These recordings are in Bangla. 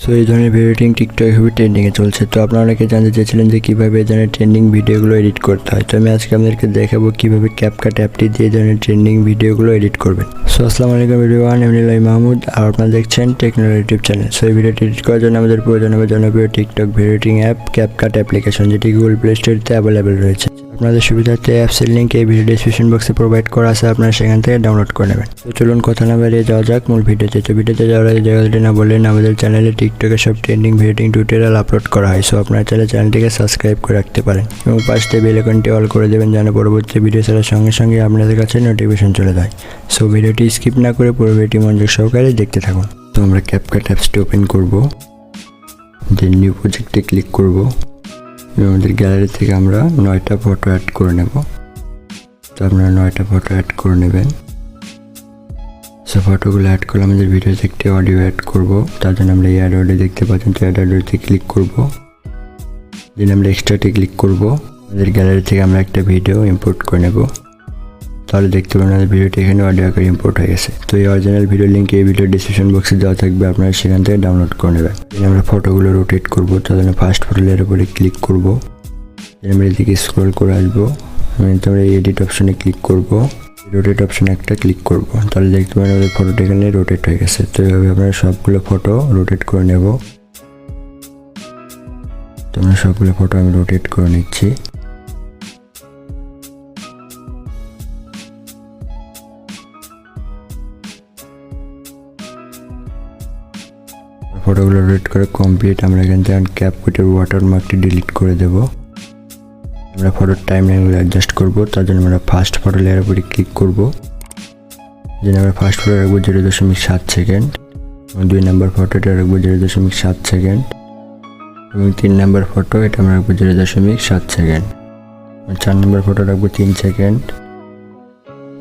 সো এই ধরনের ভিডিও এডিটিং টিকটকে খুবই ট্রেন্ডিংয়ে চলছে। তো আপনারা অনেকে জানতে চেয়েছিলেন যে কীভাবে এই ধরনের ট্রেন্ডিং ভিডিওগুলো এডিট করতে হয়। তো আমি আজকে আপনাদেরকে দেখাবো কীভাবে ক্যাপকাট অ্যাপটি দিয়ে এই ধরনের ট্রেন্ডিং ভিডিওগুলো এডিট করবেন। সো আসসালামু আলাইকুম এভরিওয়ান, আমি নিলয় মাহমুদ আর আপনারা দেখছেন Techno Niloy YouTube channel. So এই ভিডিওটি এডিট করার জন্য আমাদের প্রয়োজন হবে জনপ্রিয় TikTok video editing app CapCut application, যেটি গুগল প্লে স্টোরে অ্যাভেলেবেল রয়েছে। আপনাদের সুবিধার্থে অ্যাপসের লিঙ্ক এই ভিডিও ডেসক্রিপশন বক্সে প্রোভাইড করা আছে, আপনারা সেখান থেকে ডাউনলোড করে নেবেন। তো চলুন কথা না বাড়িয়ে যাওয়া যাক মূল ভিডিওতে। তো ভিডিওতে যাওয়ার আগে জায়গাটি না বললেন, আমাদের চ্যানেলে টিকটকে সব ট্রেন্ডিং ভিডিও টিউটোরিয়াল আপলোড করা হয়। সো আপনারা চাইলে চ্যানেলটিকে সাবস্ক্রাইব করে রাখতে পারেন এবং পাশে বেল আইকনটি অল করে দেবেন, যেন পরবর্তী ভিডিও ছাড়ার সঙ্গে সঙ্গে আপনাদের কাছে নোটিফিকেশন চলে যায়। সো ভিডিওটি স্কিপ না করে পুরো ভিডিওটি মনোযোগ সহকারে দেখতে থাকুন। তো আমরা ক্যাপকাট অ্যাপসটি ওপেন করব, দেন নিউ প্রজেক্টে ক্লিক করব এবং আমাদের গ্যালারি থেকে আমরা 9টা ফটো অ্যাড করে নেব। তো আপনারা 9টা ফটো অ্যাড করে নেবেন। সো ফটোগুলো অ্যাড করলে আমাদের ভিডিওতে একটি অডিও অ্যাড করব, তার জন্য আমরা এই অ্যাড অডিও দেখতে পাচ্ছেন। তো অ্যাড অডিওতে ক্লিক করব, দেন আমরা এক্সট্রাতে ক্লিক করব। আমাদের গ্যালারি থেকে আমরা একটা ভিডিও ইম্পোর্ট করে নেব। তাহলে দেখতে পাবেন আমাদের ভিডিওটি এখানে অডিও আকারে ইম্পোর্ট হয়ে গেছে। তো এই অরিজিনাল ভিডিও লিঙ্ক এই ভিডিও ডিসক্রিপশন বক্সে দেওয়া থাকবে, আপনারা সেখান থেকে ডাউনলোড করে নেবেন। দেন আমরা ফটোগুলো রোটেট করব, তার জন্য ফার্স্ট ফটো লেয়ার উপরে ক্লিক করব। দেন আমরা এদিকে স্ক্রল করে আসবো, আমরা এডিট অপশনে ক্লিক করব, রোটেট অপশনে একটা ক্লিক করব। তাহলে দেখতে পাবেন আমাদের ফটোটা এখানে রোটেট হয়ে গেছে। তো এইভাবে আপনারা সবগুলো ফটো রোটেট করে নেব। তো আমরা সবগুলো ফটো আমি রোটেট করে নিচ্ছি। ফটোগুলো রোটেট করে কমপ্লিট। আমরা এখান থেকে ক্যাপকাটের ওয়াটারমার্কটি ডিলিট করে দেব। আমরা ফটোর টাইমলাইনগুলো অ্যাডজাস্ট করব, তার জন্য আমরা ফার্স্ট ফটো লেয়ার উপরে ক্লিক করব। যেন আমরা ফার্স্ট ফটো রাখবো 0.7 সেকেন্ড এবং 2 নম্বর ফটোটা রাখবো 0.7 সেকেন্ড এবং 3 নম্বর ফটো এটা আমরা রাখবো 0.7 সেকেন্ড। 4 নম্বর ফটো রাখবো 3 সেকেন্ড,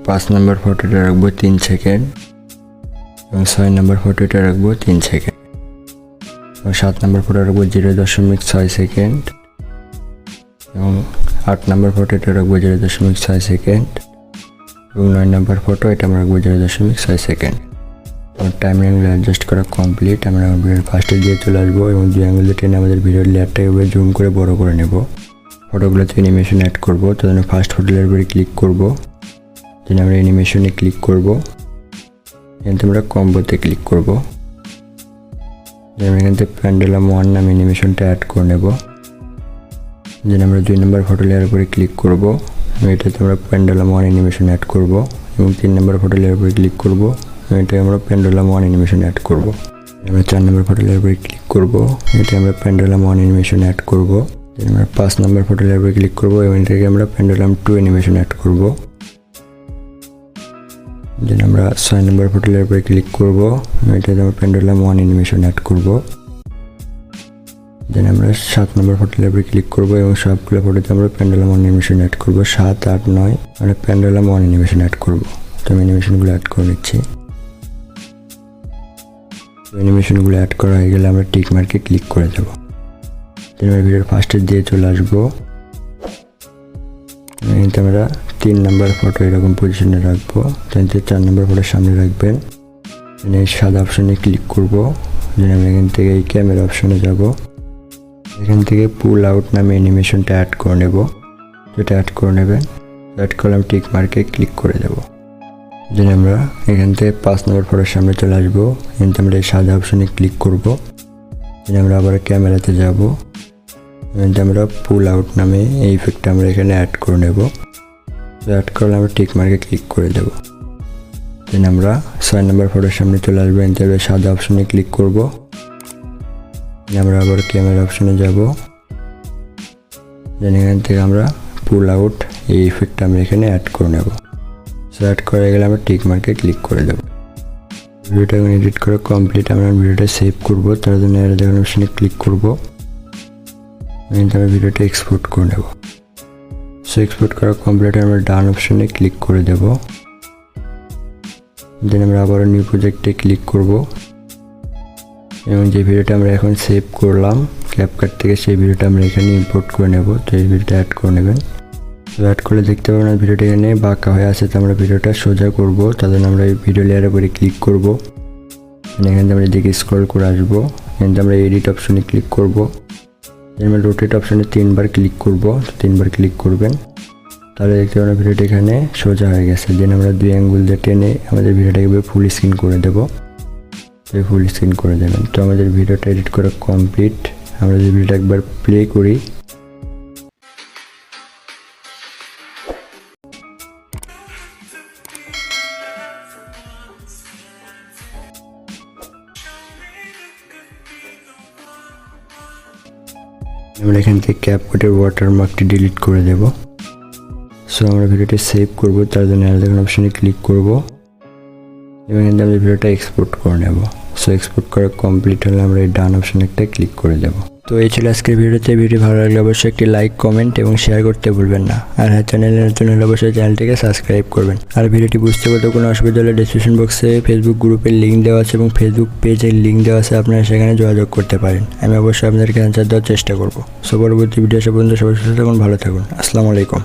5 নম্বর ফটোটা রাখবো 3 সেকেন্ড এবং 6 নম্বর ফটোটা রাখবো 3 সেকেন্ড এবং 7 নম্বর ফটো রাখবো 0.6 সেকেন্ড এবং 8 নম্বর ফটো এটা রাখবো 0.6 সেকেন্ড এবং 9 নম্বর ফটো এটা আমরা রাখবো 0.6 সেকেন্ড। আমার টাইমলাইনগুলো অ্যাডজাস্ট করা কমপ্লিট। আমরা ভিডিওর ফার্স্টে দিয়ে চলে আসবো এবং 2 আঙুল দিয়ে টেনে আমাদের ভিডিওর লেয়ারটাকে এভাবে জুম করে বড় করে নেব। ফটোগুলোতে অ্যানিমেশন অ্যাড করবো, তার জন্য ফার্স্ট ফটো লেয়ার উপরে ক্লিক করব, দেন আমরা অ্যানিমেশনে ক্লিক করব, এখান থেকে আমরা কম্বোতে ক্লিক করব। দেন এখান থেকে প্যান্ডেলাম 1 নামে অ্যানিমেশনটা অ্যাড করে নেব। দেন আমরা 2 নম্বর ফটো লেয়ার উপরে ক্লিক করব, এটাতে আমরা প্যান্ডেলাম 1 অ্যানিমেশন অ্যাড করব এবং 3 নম্বর ফটো লেয়ার উপরে ক্লিক করব, এটা আমরা প্যান্ডেলাম 1 অ্যানিমেশন অ্যাড করব। আমরা 4 নম্বর ফটো লেয়ার উপরে ক্লিক করব, এটা আমরা প্যান্ডেলাম 1 অ্যানিমেশন অ্যাড করব। দেন আমরা 5 নম্বর ফটো লেয়ার উপরে ক্লিক করব এবং এটাকে আমরা প্যান্ডেলাম 2 অ্যানিমেশন অ্যাড করব। দেন আমরা 6 নম্বর ফটো লেয়ার উপরে ক্লিক করব, এটাতে আমরা প্যান্ডেলাম 1 অ্যানিমেশন অ্যাড করব। দেন আমরা 7 নম্বর ফটো লেয়ার উপরে ক্লিক করব এবং সবগুলো ফটোতে আমরা প্যান্ডেলাম 1 অ্যানিমেশন অ্যাড করব। 7, 8, 9 আমরা প্যান্ডেলাম 1 অ্যানিমেশন অ্যাড করব। তো আমি অ্যানিমেশনগুলো অ্যাড করে নিচ্ছি। অ্যানিমেশনগুলো অ্যাড করা হয়ে গেলে আমরা টিক মার্কে ক্লিক করে দেব। দেন আমরা ভিডিওর ফার্স্টে দিয়ে চলে আসবো, এখানে আমরা 3 নম্বর ফটো এরকম পজিশনে রাখবো, তাই 4 নম্বর ফটোর সামনে রাখবেন। এখানে সাদা অপশনে ক্লিক করব, দেন আমরা এখান থেকে এই ক্যামেরা অপশনে যাব, এখান থেকে পুল আউট নামে অ্যানিমেশনটা অ্যাড করে নেব। যেটা অ্যাড করে নেবেন, অ্যাড করলে আমি টিক মার্কে ক্লিক করে দেব। দেন আমরা এখান থেকে 5 নম্বর ফটোর সামনে চলে আসবো, এখানে আমরা এই সাদা অপশনে ক্লিক করব, দেন আমরা আবার ক্যামেরাতে যাব, এখানে আমরা পুল আউট নামে এই ইফেক্টটা আমরা এখানে অ্যাড করে নেব। অ্যাড করলে আমরা টিক মার্কে ক্লিক করে দেব। দেন আমরা 6 নম্বর ফটোর সামনে চলে আসবো, এখানে সাদা অপশনে ক্লিক করব, আমরা আবার ক্যামেরা অপশনে যাব, দেন এখান থেকে আমরা পুল আউট এই ইফেক্টটা আমরা এখানে অ্যাড করে নেব। সো অ্যাড করে গেলে আমরা টিক মার্কে ক্লিক করে দেব। ভিডিওটা এডিট করে কমপ্লিট। আমরা ভিডিওটা সেভ করব, তার জন্য এর দেখুন অপশনে ক্লিক করব, আমরা ভিডিওটা এক্সপোর্ট করে নেব। সো এক্সপোর্ট করা কমপ্লিট। আমরা ডান অপশনে ক্লিক করে দেব। দেন আমরা আবার নিউ প্রজেক্টে ক্লিক করব এবং যে ভিডিওটা আমরা এখন সেভ করলাম ক্যাপকাট থেকে, সেই ভিডিওটা আমরা এখানে ইম্পোর্ট করে নেব। তো এই ভিডিওটা অ্যাড করে নেবেন। তো অ্যাড করলে দেখতে পাবেন ভিডিওটা এখানে বাঁকা হয়ে আছে। তো আমরা ভিডিওটা সোজা করব, তার জন্য আমরা এই ভিডিও লেয়ারের উপরে ক্লিক করব, এখান থেকে আমরা এদিকে স্ক্রল করে আসবো, কিন্তু আমরা এডিট অপশনে ক্লিক করব, আমরা রোটেট অপশনে 3বার ক্লিক করব, 3বার ক্লিক করবেন, তাহলে দেখতে পাবেন ভিডিওটা এখানে সোজা হয়ে গেছে। দেন আমরা 2 আঙ্গুল দিয়ে টেনে আমাদের ভিডিওটাকে ফুল স্ক্রিন করে দেব, ফুল স্ক্রিন করে দেবেন। তো আমাদের ভিডিওটা এডিট করা কমপ্লিট। আমরা যদি ভিডিওটা একবার প্লে করি, আমরা এখান থেকে ক্যাপকাটের ওয়াটারমার্কটি ডিলিট করে দেব। সো আমরা ভিডিওটি সেভ করব, তার জন্য আলাদা অপশনে ক্লিক করব এবং এখান থেকে আমরা ভিডিওটা এক্সপোর্ট করে নেব। সো এক্সপোর্ট করা কমপ্লিট হলে আমরা এই ডান অপশনে একটা ক্লিক করে দেব। তো এই ছিল আজকের ভিডিওতে। ভিডিও ভালো লাগলে অবশ্যই একটি লাইক, কমেন্ট এবং শেয়ার করতে ভুলবেন না। আর হ্যাঁ, চ্যানেলে নতুন হলে অবশ্যই চ্যানেলটিকে সাবস্ক্রাইব করবেন। আর ভিডিওটি বুঝতে পারতে কোনো অসুবিধা হলে ডিসক্রিপশন বক্সে ফেসবুক গ্রুপের লিঙ্ক দেওয়া আছে এবং ফেসবুক পেজের লিঙ্ক দেওয়া আছে, আপনারা সেখানে যোগাযোগ করতে পারেন। আমি অবশ্যই আপনাদেরকে অ্যান্সার দেওয়ার চেষ্টা করব। সো পরবর্তী ভিডিও আসা পর্যন্ত সবাই সুস্থ থাকুন, ভালো থাকুন। আসসালামু আলাইকুম।